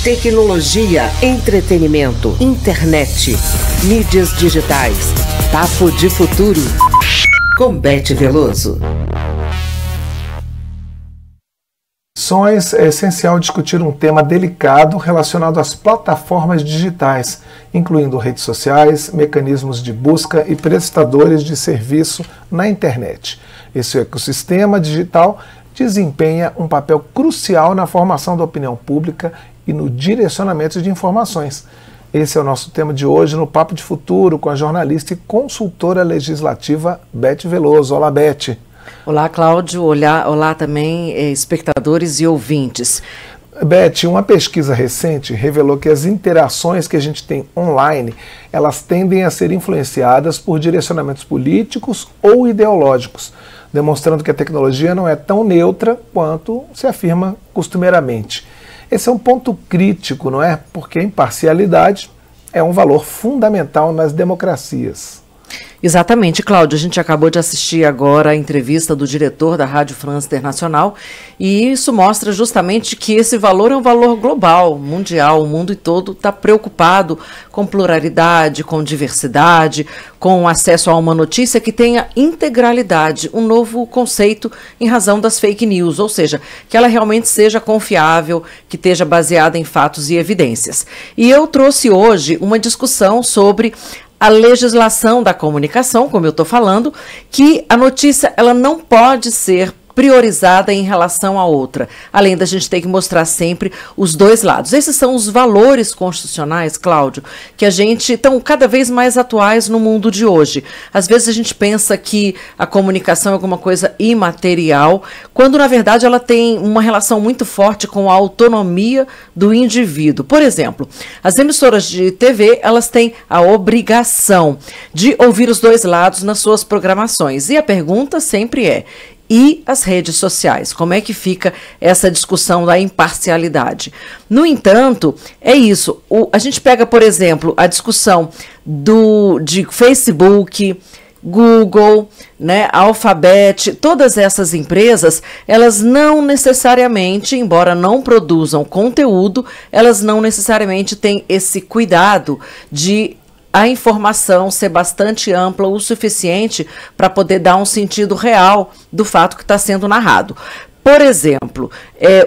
Tecnologia, entretenimento, internet, mídias digitais. Papo de Futuro, com Beth Veloso. É essencial discutir um tema delicado relacionado às plataformas digitais, incluindo redes sociais, mecanismos de busca e prestadores de serviço na internet. Esse ecossistema digital desempenha um papel crucial na formação da opinião pública e no direcionamento de informações. Esse é o nosso tema de hoje no Papo de Futuro com a jornalista e consultora legislativa Beth Veloso. Olá, Beth. Olá, Cláudio. Olá também, espectadores e ouvintes. Beth, uma pesquisa recente revelou que as interações que a gente tem online, elas tendem a ser influenciadas por direcionamentos políticos ou ideológicos, demonstrando que a tecnologia não é tão neutra quanto se afirma costumeiramente. Esse é um ponto crítico, não é? Porque a imparcialidade é um valor fundamental nas democracias. Exatamente, Cláudio. A gente acabou de assistir agora a entrevista do diretor da Rádio France Internacional e isso mostra justamente que esse valor é um valor global, mundial. O mundo todo está preocupado com pluralidade, com diversidade, com acesso a uma notícia que tenha integralidade, um novo conceito em razão das fake news, ou seja, que ela realmente seja confiável, que esteja baseada em fatos e evidências. E eu trouxe hoje uma discussão sobre a legislação da comunicação, como eu estou falando, que a notícia ela não pode ser priorizada em relação à outra, além da gente ter que mostrar sempre os dois lados. Esses são os valores constitucionais, Cláudio, que a gente estão cada vez mais atuais no mundo de hoje. Às vezes a gente pensa que a comunicação é alguma coisa imaterial, quando na verdade ela tem uma relação muito forte com a autonomia do indivíduo. Por exemplo, as emissoras de TV, elas têm a obrigação de ouvir os dois lados nas suas programações. E a pergunta sempre é: e as redes sociais? Como é que fica essa discussão da imparcialidade? No entanto, é isso. A gente pega, por exemplo, a discussão de Facebook, Google, né, Alphabet, todas essas empresas, elas não necessariamente, embora não produzam conteúdo, elas não necessariamente têm esse cuidado de a informação ser bastante ampla o suficiente para poder dar um sentido real do fato que está sendo narrado. Por exemplo,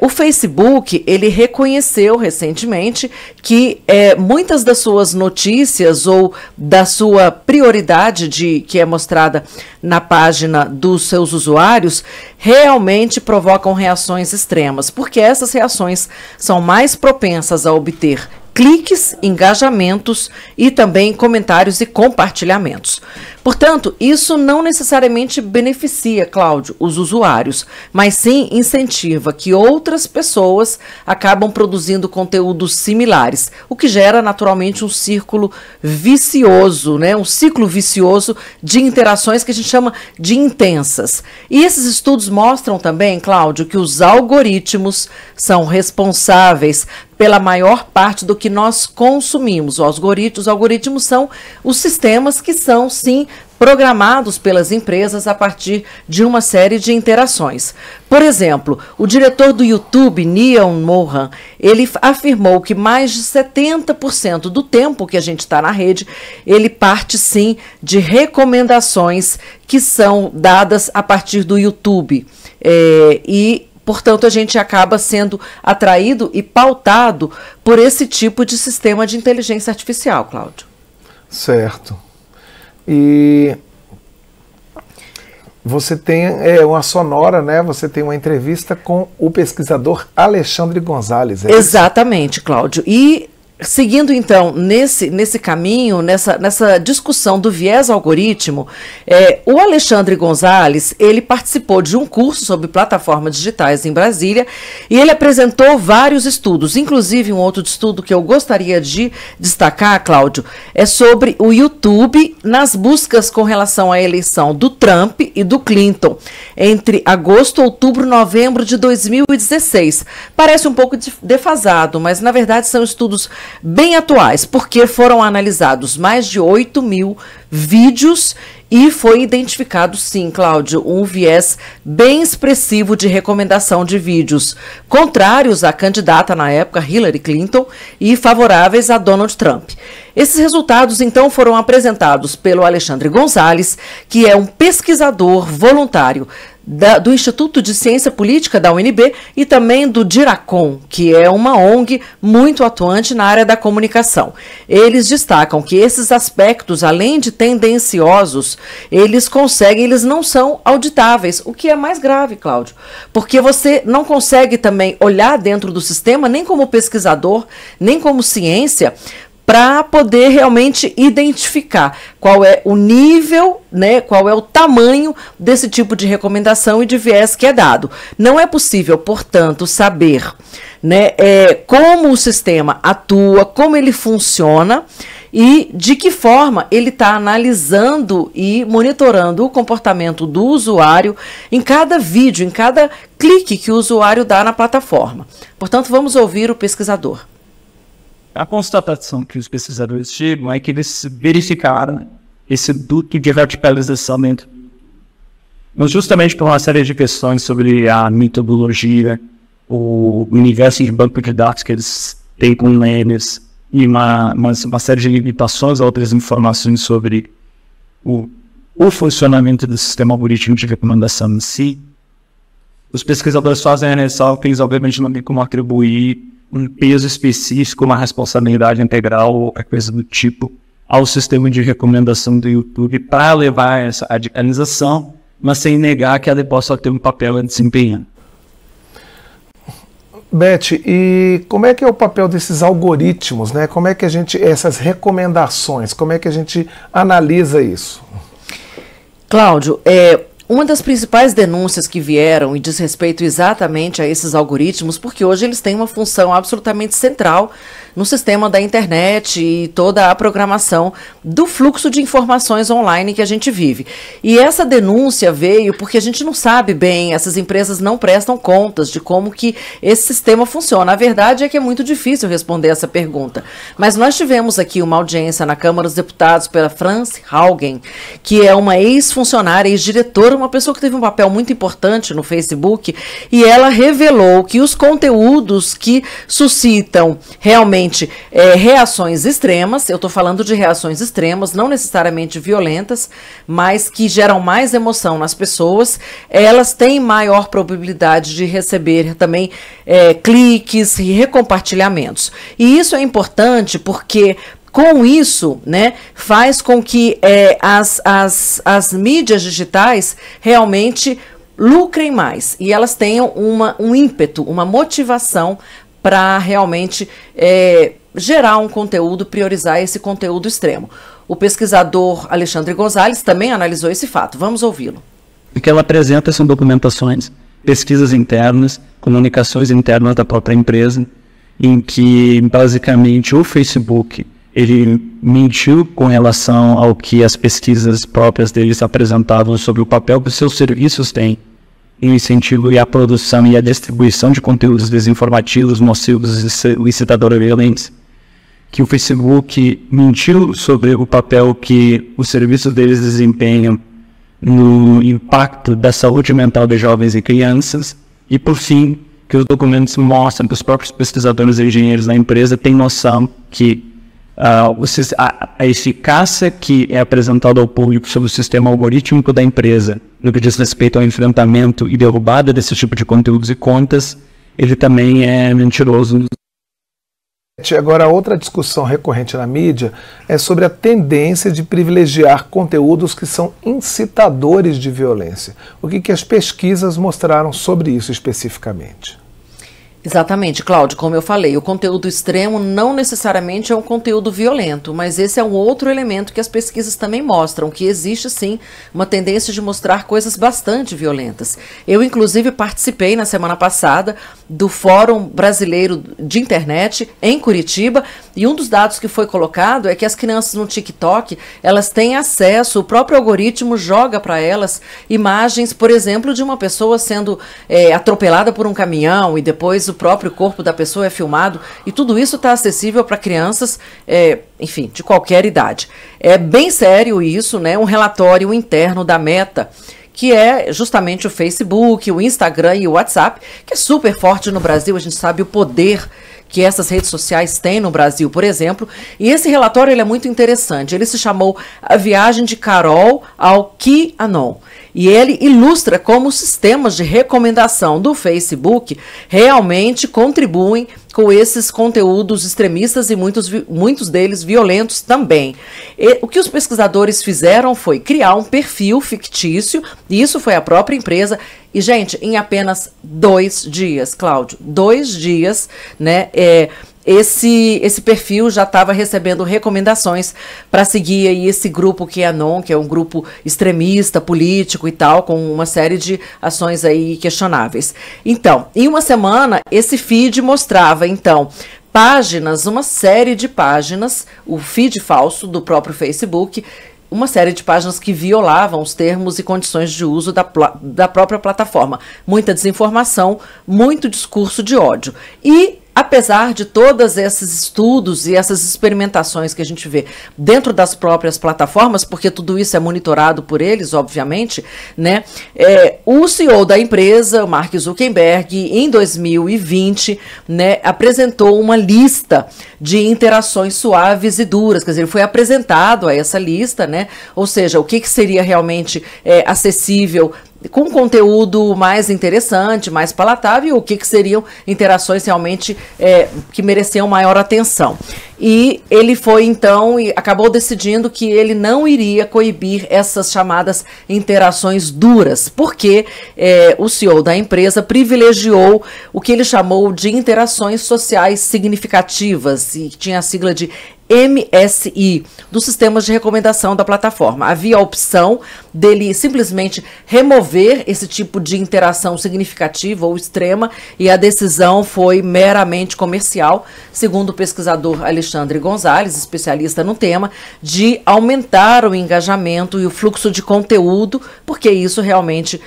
o Facebook, ele reconheceu recentemente que muitas das suas notícias ou da sua prioridade que é mostrada na página dos seus usuários realmente provocam reações extremas, porque essas reações são mais propensas a obter cliques, engajamentos e também comentários e compartilhamentos. Portanto, isso não necessariamente beneficia, Cláudio, os usuários, mas sim incentiva que outras pessoas acabam produzindo conteúdos similares, o que gera naturalmente um círculo vicioso, né? Um ciclo vicioso de interações que a gente chama de intensas. E esses estudos mostram também, Cláudio, que os algoritmos são responsáveis pela maior parte do que nós consumimos. Os algoritmos são os sistemas que são, sim, programados pelas empresas a partir de uma série de interações. Por exemplo, o diretor do YouTube, Neil Mohan, ele afirmou que mais de 70% do tempo que a gente está na rede, ele parte sim de recomendações que são dadas a partir do YouTube. Portanto, a gente acaba sendo atraído e pautado por esse tipo de sistema de inteligência artificial, Cláudio. Certo. E você tem uma sonora, né? Você tem uma entrevista com o pesquisador Alexandre Gonzalez. Exatamente, Cláudio. E seguindo, então, nesse caminho, nessa discussão do viés algoritmo, o Alexandre Gonzalez, ele participou de um curso sobre plataformas digitais em Brasília e ele apresentou vários estudos, inclusive um outro estudo que eu gostaria de destacar, Cláudio, é sobre o YouTube nas buscas com relação à eleição do Trump e do Clinton, entre agosto, outubro, novembro de 2016. Parece um pouco defasado, mas na verdade são estudos bem atuais, porque foram analisados mais de 8.000 vídeos E foi identificado, sim, Cláudio, um viés bem expressivo de recomendação de vídeos contrários à candidata na época, Hillary Clinton, e favoráveis a Donald Trump. Esses resultados, então, foram apresentados pelo Alexandre Gonzalez, que é um pesquisador voluntário do Instituto de Ciência Política da UNB e também do DIRACOM, que é uma ONG muito atuante na área da comunicação. Eles destacam que esses aspectos, além de tendenciosos, eles não são auditáveis, o que é mais grave, Cláudio, porque você não consegue também olhar dentro do sistema, nem como pesquisador, nem como ciência, para poder realmente identificar qual é o nível, né, qual é o tamanho desse tipo de recomendação e de viés que é dado. Não é possível, portanto, saber, né, como o sistema atua, como ele funciona e de que forma ele está analisando e monitorando o comportamento do usuário em cada vídeo, em cada clique que o usuário dá na plataforma. Portanto, vamos ouvir o pesquisador. A constatação que os pesquisadores chegam é que eles verificaram esse duto de radicalização dentro. Mas justamente por uma série de questões sobre a metodologia, o universo de banco de dados que eles têm com eles e uma série de limitações a outras informações sobre o funcionamento do sistema algorítmico de recomendação em si, os pesquisadores fazem a ressalva que eles obviamente não têm como atribuir um peso específico, uma responsabilidade integral ou qualquer coisa do tipo ao sistema de recomendação do YouTube para levar essa radicalização, mas sem negar que ela possa ter um papel a desempenhar. Beth, e como é que é o papel desses algoritmos, né? Como é que essas recomendações, como é que a gente analisa isso? Cláudio, uma das principais denúncias que vieram e diz respeito exatamente a esses algoritmos, porque hoje eles têm uma função absolutamente central no sistema da internet e toda a programação do fluxo de informações online que a gente vive. E essa denúncia veio porque a gente não sabe bem, essas empresas não prestam contas de como que esse sistema funciona. A verdade é que é muito difícil responder essa pergunta. Mas nós tivemos aqui uma audiência na Câmara dos Deputados pela Frances Haugen, que é uma ex-funcionária, ex-diretora, uma pessoa que teve um papel muito importante no Facebook, e ela revelou que os conteúdos que suscitam realmente reações extremas, eu estou falando de reações extremas, não necessariamente violentas, mas que geram mais emoção nas pessoas, elas têm maior probabilidade de receber também cliques e recompartilhamentos. E isso é importante porque com isso, né, faz com que as mídias digitais realmente lucrem mais e elas tenham um ímpeto, uma motivação para realmente gerar um conteúdo, priorizar esse conteúdo extremo. O pesquisador Alexandre Gonzalez também analisou esse fato. Vamos ouvi-lo. O que ela apresenta são documentações, pesquisas internas, comunicações internas da própria empresa, em que basicamente o Facebook ele mentiu com relação ao que as pesquisas próprias deles apresentavam sobre o papel que os seus serviços têm em incentivo e a produção e a distribuição de conteúdos desinformativos, nocivos e licitadores violentos. Que o Facebook mentiu sobre o papel que os serviços deles desempenham no impacto da saúde mental de jovens e crianças. E, por fim, que os documentos mostram que os próprios pesquisadores e engenheiros da empresa têm noção que a eficácia que é apresentada ao público sobre o sistema algorítmico da empresa no que diz respeito ao enfrentamento e derrubada desse tipo de conteúdos e contas, ele também é mentiroso. Agora, outra discussão recorrente na mídia é sobre a tendência de privilegiar conteúdos que são incitadores de violência. O que as pesquisas mostraram sobre isso especificamente? Exatamente, Cláudio, como eu falei, o conteúdo extremo não necessariamente é um conteúdo violento, mas esse é um outro elemento que as pesquisas também mostram, que existe sim uma tendência de mostrar coisas bastante violentas. Eu, inclusive, participei na semana passada do Fórum Brasileiro de Internet em Curitiba, e um dos dados que foi colocado é que as crianças no TikTok, elas têm acesso, o próprio algoritmo joga para elas imagens, por exemplo, de uma pessoa sendo atropelada por um caminhão, e depois o próprio corpo da pessoa é filmado, e tudo isso está acessível para crianças, enfim, de qualquer idade. É bem sério isso, né? Um relatório interno da Meta, que é justamente o Facebook, o Instagram e o WhatsApp, que é super forte no Brasil. A gente sabe o poder que essas redes sociais têm no Brasil, por exemplo. E esse relatório ele é muito interessante. Ele se chamou A Viagem de Carol ao QAnon. E ele ilustra como os sistemas de recomendação do Facebook realmente contribuem com esses conteúdos extremistas e muitos deles violentos também. E o que os pesquisadores fizeram foi criar um perfil fictício, e isso foi a própria empresa. E, gente, em apenas 2 dias, Cláudio, 2 dias, né, esse perfil já estava recebendo recomendações para seguir aí esse grupo QAnon, que é um grupo extremista, político e tal, com uma série de ações aí questionáveis. Então, em uma semana, esse feed mostrava, então, páginas, uma série de páginas, o feed falso do próprio Facebook, uma série de páginas que violavam os termos e condições de uso da própria plataforma. Muita desinformação, muito discurso de ódio. E apesar de todos esses estudos e essas experimentações que a gente vê dentro das próprias plataformas, porque tudo isso é monitorado por eles, obviamente, né? O CEO da empresa, Mark Zuckerberg, em 2020, né, apresentou uma lista de interações suaves e duras. Quer dizer, ele foi apresentado a essa lista, né? Ou seja, o que seria realmente acessível com conteúdo mais interessante, mais palatável, e o que seriam interações realmente que mereciam maior atenção. E ele foi, então, e acabou decidindo que ele não iria coibir essas chamadas interações duras, porque o CEO da empresa privilegiou o que ele chamou de interações sociais significativas, e tinha a sigla de MSI, dos sistemas de recomendação da plataforma. Havia a opção dele simplesmente remover esse tipo de interação significativa ou extrema, e a decisão foi meramente comercial, segundo o pesquisador Alexandre Gonzalez, especialista no tema, de aumentar o engajamento e o fluxo de conteúdo, porque isso realmente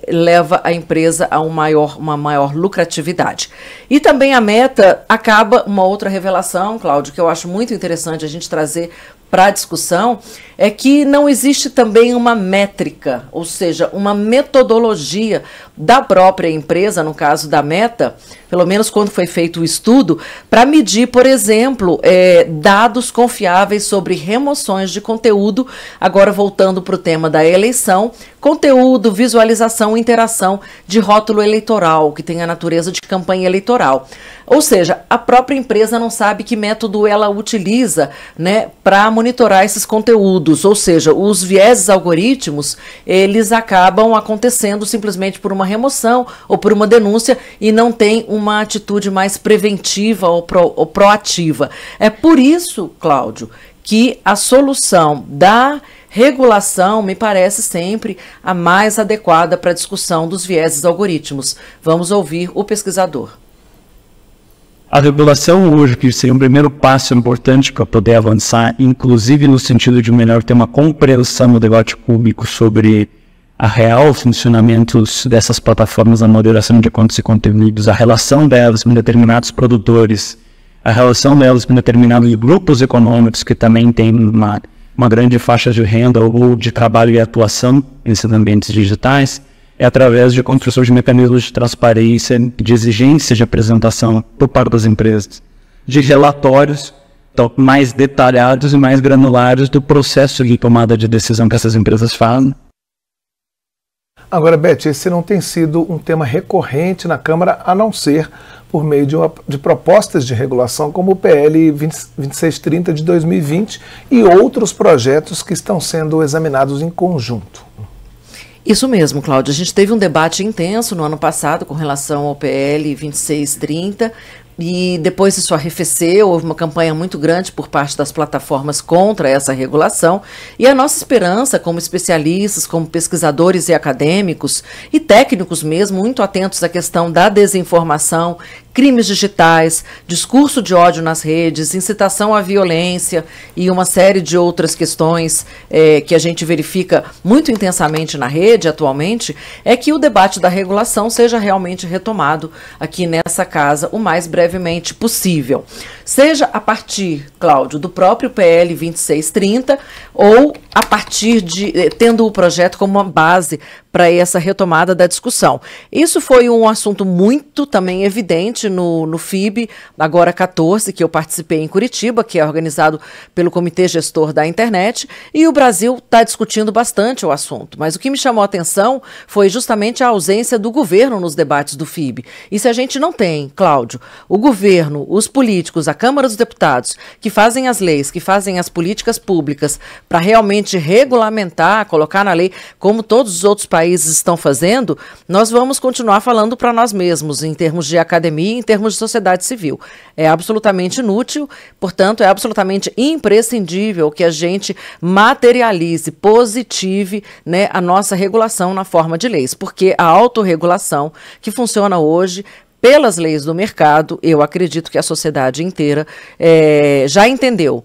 leva a empresa a uma maior lucratividade. E também a Meta acaba, uma outra revelação, Cláudio, que eu acho muito interessante a gente trazer para a discussão, é que não existe também uma métrica, ou seja, uma metodologia da própria empresa, no caso da Meta, pelo menos quando foi feito o estudo, para medir, por exemplo, dados confiáveis sobre remoções de conteúdo, agora voltando para o tema da eleição, conteúdo, visualização, interação de rótulo eleitoral, que tem a natureza de campanha eleitoral. Ou seja, a própria empresa não sabe que método ela utiliza, né, para monitorar esses conteúdos, ou seja, os vieses algoritmos, eles acabam acontecendo simplesmente por uma remoção ou por uma denúncia e não tem uma atitude mais preventiva ou proativa. É por isso, Cláudio, que a solução da regulação me parece sempre a mais adequada para a discussão dos vieses algoritmos. Vamos ouvir o pesquisador. A regulação hoje, que seria um primeiro passo importante para poder avançar, inclusive no sentido de melhor ter uma compreensão do debate público sobre a real funcionamento dessas plataformas na moderação de conteúdos e conteúdos, a relação delas com determinados produtores, a relação delas com determinados grupos econômicos que também têm uma grande faixa de renda ou de trabalho e atuação nesses ambientes digitais, é através de construção de mecanismos de transparência, de exigência de apresentação por parte das empresas, de relatórios mais detalhados e mais granulares do processo de tomada de decisão que essas empresas fazem. Agora, Beth, esse não tem sido um tema recorrente na Câmara, a não ser por meio de propostas de regulação como o PL 2630 de 2020 e outros projetos que estão sendo examinados em conjunto. Isso mesmo, Cláudio. A gente teve um debate intenso no ano passado com relação ao PL 2630 e depois isso arrefeceu, houve uma campanha muito grande por parte das plataformas contra essa regulação, e a nossa esperança como especialistas, como pesquisadores e acadêmicos e técnicos mesmo, muito atentos à questão da desinformação, crimes digitais, discurso de ódio nas redes, incitação à violência e uma série de outras questões que a gente verifica muito intensamente na rede atualmente, é que o debate da regulação seja realmente retomado aqui nessa casa o mais brevemente possível. Seja a partir, Cláudio, do próprio PL 2630 ou a partir de, tendo o projeto como uma base para essa retomada da discussão. Isso foi um assunto muito também evidente no FIB, agora 14, que eu participei em Curitiba, que é organizado pelo Comitê Gestor da Internet, e o Brasil está discutindo bastante o assunto. Mas o que me chamou a atenção foi justamente a ausência do governo nos debates do FIB. E se a gente não tem, Cláudio, o governo, os políticos, a Câmara dos Deputados, que fazem as leis, que fazem as políticas públicas para realmente regulamentar, colocar na lei, como todos os outros países estão fazendo, nós vamos continuar falando para nós mesmos, em termos de academia e em termos de sociedade civil. É absolutamente inútil, portanto, é absolutamente imprescindível que a gente materialize, positive, né, a nossa regulação na forma de leis, porque a autorregulação que funciona hoje pelas leis do mercado, eu acredito que a sociedade inteira já entendeu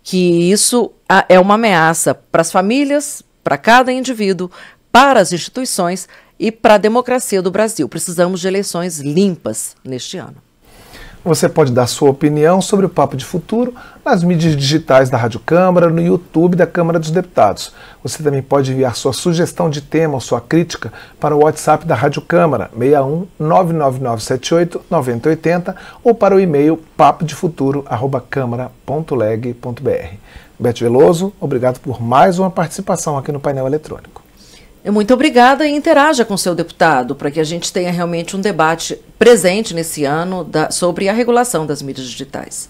que isso é uma ameaça para as famílias, para cada indivíduo, para as instituições e para a democracia do Brasil. Precisamos de eleições limpas neste ano. Você pode dar sua opinião sobre o Papo de Futuro nas mídias digitais da Rádio Câmara, no YouTube da Câmara dos Deputados. Você também pode enviar sua sugestão de tema ou sua crítica para o WhatsApp da Rádio Câmara, 61 99978 9080, ou para o e-mail papodefuturo@câmara.leg.br. Beth Veloso, obrigado por mais uma participação aqui no painel eletrônico. Muito obrigada e interaja com o seu deputado para que a gente tenha realmente um debate presente nesse ano sobre a regulação das mídias digitais.